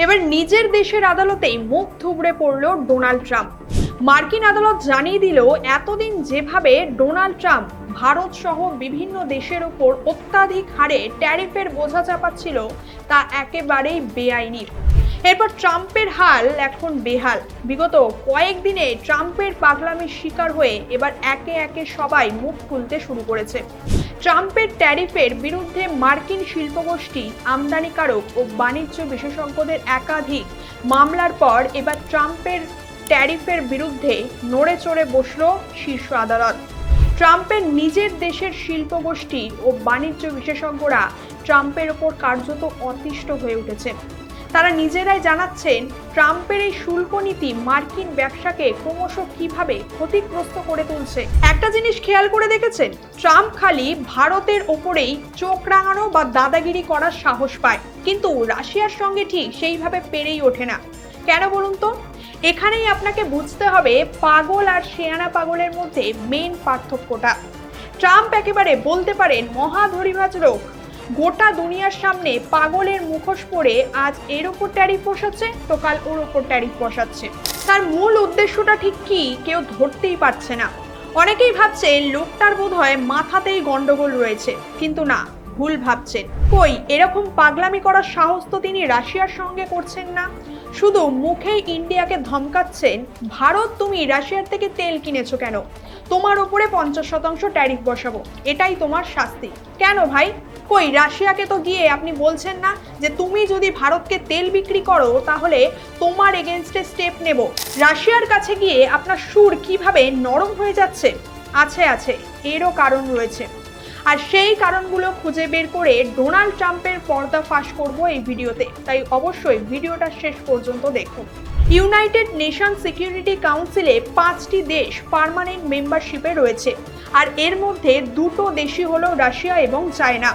এবার নিজের দেশের আদালতেই মুখ থুবড়ে পড়ল ডোনাল্ড ট্রাম্প। মার্কিন আদালত জানিয়ে দিল, এতদিন যেভাবে ডোনাল্ড ট্রাম্প ভারত সহ বিভিন্ন দেশের উপর অত্যাধিক হারে ট্যারিফের বোঝা চাপাচ্ছিল তা একেবারেই বেআইনি। এরপর ট্রাম্পের হাল এখন বেহাল। বিগত কয়েকদিনে ট্রাম্পের পাগলামির শিকার হয়ে এবার একে একে সবাই মুখ খুলতে শুরু করেছে। ট্রাম্পের ট্যারিফের বিরুদ্ধে মার্কিন শিল্পগোষ্ঠী, আমদানিকারক ও বাণিজ্য বিশেষজ্ঞদের একাধিক মামলার পর এবার ট্রাম্পের ট্যারিফের বিরুদ্ধে নড়ে চড়ে বসল শীর্ষ আদালত। ট্রাম্পের নিজের দেশের শিল্পগোষ্ঠী ও বাণিজ্য বিশেষজ্ঞরা ট্রাম্পের ওপর কার্যত অতিষ্ঠ হয়ে উঠেছে। তারা নিজেরাই জানাচ্ছেন, ট্রাম্পের এই শুল্ক নীতি মার্কিন ব্যবসাকে ক্রমশ কিভাবে ক্ষতিগ্রস্ত করে তুলছে। একটা জিনিস খেয়াল করে দেখেছেন, ট্রাম্প খালি ভারতের ওপরেই চোখ রাঙানো বা দাদাগিরি করার সাহস পায়, কিন্তু রাশিয়ার সঙ্গে ঠিক সেইভাবে পেরেই ওঠে না। কেন বলুন তো? এখানেই আপনাকে বুঝতে হবে পাগল আর শেয়ানা পাগলের মধ্যে মেইন পার্থক্যটা। ট্রাম্প একেবারে বলতে পারেন মহাধরিভাজ লোক। গোটা দুনিয়ার সামনে পাগলের মুখোশ পরে আজ এর ওপর ট্যারিফ বসাচ্ছে তো কাল ওর ওপর ট্যারিফ বসাচ্ছে। তার মূল উদ্দেশ্যটা ঠিক কি কেউ ধরতেই পারছে না। অনেকেই ভাবছে লোকটার বোধহয় মাথাতেই গন্ডগোল রয়েছে, কিন্তু না, ভুল ভাবছেন। কই, এরকম পাগলামি করার সাহস তো তিনি রাশিয়ার সঙ্গে করছেন না। শুধু মুখেই ইন্ডিয়াকে ধমকাচ্ছেন, ভারত তুমি রাশিয়ার থেকে তেল কিনেছো কেন, তোমার উপরে 50% ট্যারিফ বসাবো, এটাই তোমার শাস্তি। কেন ভাই? কই, রাশিয়াকে তো গিয়ে আপনি বলছেন না যে তুমি যদি ভারতকে তেল বিক্রি করো তাহলে তোমার এগেনস্টে স্টেপ নেব। রাশিয়ার কাছে গিয়ে আপনার সুর কিভাবে নরম হয়ে যাচ্ছে? আছে, এরও কারণ রয়েছে। আর সেই কারণগুলো খুঁজে বের করে ডোনাল্ড ট্রাম্পের পর্দা ফাঁস করব এই ভিডিওতে, তাই অবশ্যই ভিডিওটা শেষ পর্যন্ত দেখুন। ইউনাইটেড নেশন সিকিউরিটি কাউন্সিলে 5টি দেশ পার্মানেন্ট মেম্বারশিপে রয়েছে, আর এর মধ্যে 2টো দেশই হলো রাশিয়া এবং চায়না।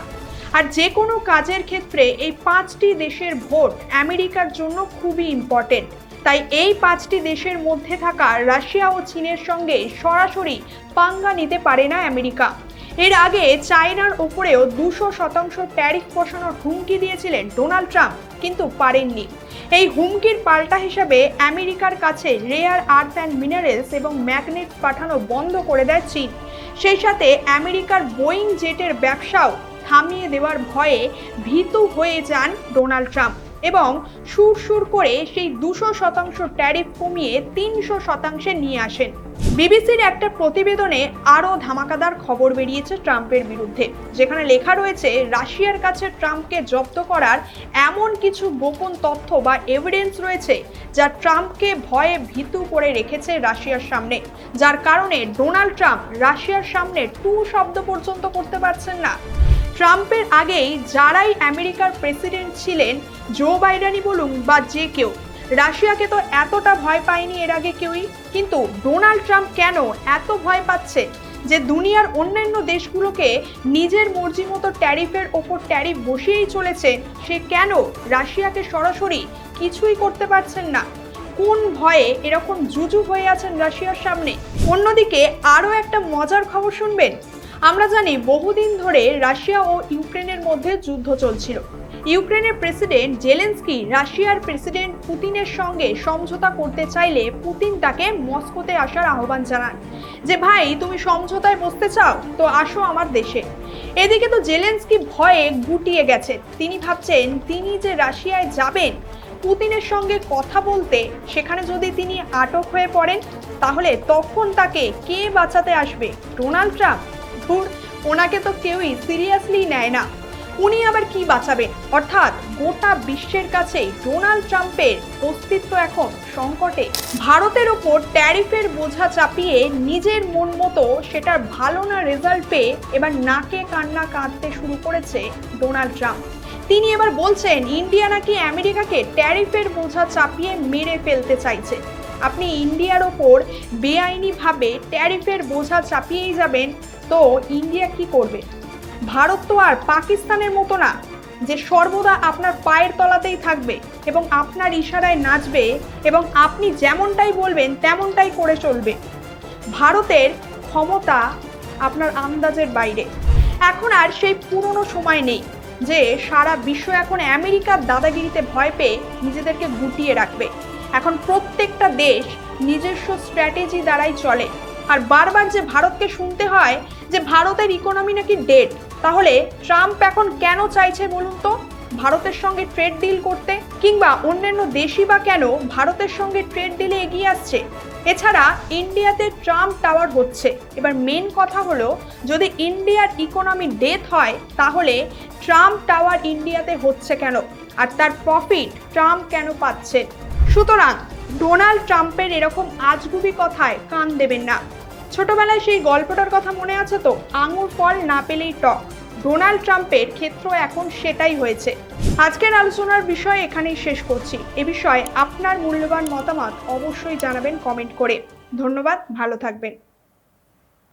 আর যে কোনো কাজের ক্ষেত্রে এই 5টি দেশের ভোট আমেরিকার জন্য খুবই ইম্পর্টেন্ট। তাই এই 5টি দেশের মধ্যে থাকা রাশিয়া ও চীনের সঙ্গে সরাসরি পাঙ্গা নিতে পারে না আমেরিকা। এর আগে চায়নার উপরেও 200% ট্যারিফ বসানোর হুমকি দিয়েছিলেন ডোনাল্ড ট্রাম্প, কিন্তু পারেননি। এই হুমকির পাল্টা হিসাবে আমেরিকার কাছে রেয়ার আর্থ অ্যান্ড মিনারেলস এবং ম্যাগনেট পাঠানো বন্ধ করে দেয় চীন। সেই সাথে আমেরিকার বোয়িং জেটের ব্যবসাও থামিয়ে দেওয়ার ভয়ে ভীতু হয়ে যান ডোনাল্ড ট্রাম্প এবং সুর করে সেই 200% ট্যারিফ কমিয়ে 300% নিয়ে আসেন। বিবিসির একটা প্রতিবেদনে আরও ধামাকাদার খবর বেরিয়েছে ট্রাম্পের বিরুদ্ধে, যেখানে লেখা রয়েছে রাশিয়ার কাছে ট্রাম্পকে জব্দ করার এমন কিছু গোপন তথ্য বা এভিডেন্স রয়েছে যা ট্রাম্পকে ভয়ে ভীতু করে রেখেছে রাশিয়ার সামনে, যার কারণে ডোনাল্ড ট্রাম্প রাশিয়ার সামনে টু শব্দ পর্যন্ত করতে পারছেন না। ট্রাম্পের আগেই যারাই আমেরিকার প্রেসিডেন্ট ছিলেন, জো বাইডেনই বলুন বা যে কেউ, রাশিয়াকে তো এতটা ভয় পায়নি এর আগে কেউই। কিন্তু ডোনাল্ড ট্রাম্প কেন এত ভয় পাচ্ছে যে দুনিয়ার অন্যান্য দেশগুলোকে নিজের মর্জি মতো ট্যারিফের ওপর ট্যারিফ বসিয়েই চলেছেন, সে কেন রাশিয়াকে সরাসরি কিছুই করতে পারছেন না? কোন ভয়ে এরকম জুজু হয়ে আছেন রাশিয়ার সামনে? অন্যদিকে আরও একটা মজার খবর শুনবেন। আমরা জানি বহুদিন ধরে রাশিয়া ও ইউক্রেনের মধ্যে যুদ্ধ চলছিল। ইউক্রেনের প্রেসিডেন্ট জেলেনস্কি রাশিয়ার প্রেসিডেন্ট পুতিনের সঙ্গে সমঝোতা করতে চাইলে পুতিন তাকে মস্কোতে আসার আহ্বান জানান যে ভাই, তুমি সমঝোতায় বসতে চাও তো আসো আমার দেশে। এদিকে তো জেলেনস্কি ভয়ে গুটিয়ে গেছেন। তিনি ভাবছেন তিনি যে রাশিয়ায় যাবেন পুতিনের সঙ্গে কথা বলতে, সেখানে যদি তিনি আটক হয়ে পড়েন তাহলে তখন তাকে কে বাঁচাতে আসবে? Donald Trump? ধুর, ওনাকে তো কেউই সিরিয়াসলি নেয় না, উনি আবার কি বাঁচাবেন? অর্থাৎ গোটা বিশ্বের কাছে ডোনাল্ড ট্রাম্পের অস্তিত্ব এখন সংকটে। ভারতের ওপর ট্যারিফের বোঝা চাপিয়ে নিজের মন মতো সেটার ভালো না রেজাল্ট পেয়ে এবার নাকে কান্না কাঁদতে শুরু করেছে ডোনাল্ড ট্রাম্প। তিনি এবার বলছেন ইন্ডিয়া নাকি আমেরিকাকে ট্যারিফের বোঝা চাপিয়ে মেরে ফেলতে চাইছে। আপনি ইন্ডিয়ার ওপর বেআইনিভাবে ট্যারিফের বোঝা চাপিয়েই যাবেন, তো ইন্ডিয়া কি করবে? ভারত তো আর পাকিস্তানের মতো না যে সর্বদা আপনার পায়ের তলাতেই থাকবে এবং আপনার ইশারায় নাচবে এবং আপনি যেমনটাই বলবেন তেমনটাই করে চলবে। ভারতের ক্ষমতা আপনার আন্দাজের বাইরে। এখন আর সেই পুরনো সময় নেই। যে সারা বিশ্ব এখন আমেরিকার দাদাগিরিতে ভয় পেয়ে নিজেদেরকে গুটিয়ে রাখবে। এখন প্রত্যেকটা দেশ নিজস্ব স্ট্র্যাটেজি দ্বারাই চলে। আর বারবার যে ভারতকে শুনতে হয় যে ভারতের ইকোনমি নাকি ডেড, তাহলে ট্রাম্প এখন কেন চাইছে বলুন তো ভারতের সঙ্গে ট্রেড ডিল করতে? কিংবা অন্যান্য দেশই বা কেন ভারতের সঙ্গে ট্রেড ডিলে এগিয়ে আসছে? এছাড়া ইন্ডিয়াতে ট্রাম্প টাওয়ার হচ্ছে। এবার মেন কথা হলো, যদি ইন্ডিয়ার ইকোনমি ডেথ হয় তাহলে ট্রাম্প টাওয়ার ইন্ডিয়াতে হচ্ছে কেন, আর তার প্রফিট ট্রাম্প কেন পাচ্ছে? সুতরাং ডোনাল্ড ট্রাম্পের এরকম আজগুবি কথায় কান দেবেন না। ছোটবেলায় সেই গল্পটার কথা মনে আছে তো, আঙুর ফল না পেলেই টক? ডোনাল্ড ট্রাম্পের ক্ষেত্র এখন সেটাই হয়েছে। আজকের আলোচনার বিষয় এখানেই শেষ করছি। এ বিষয়ে আপনার মূল্যবান মতামত অবশ্যই জানাবেন কমেন্ট করে। ধন্যবাদ, ভালো থাকবেন।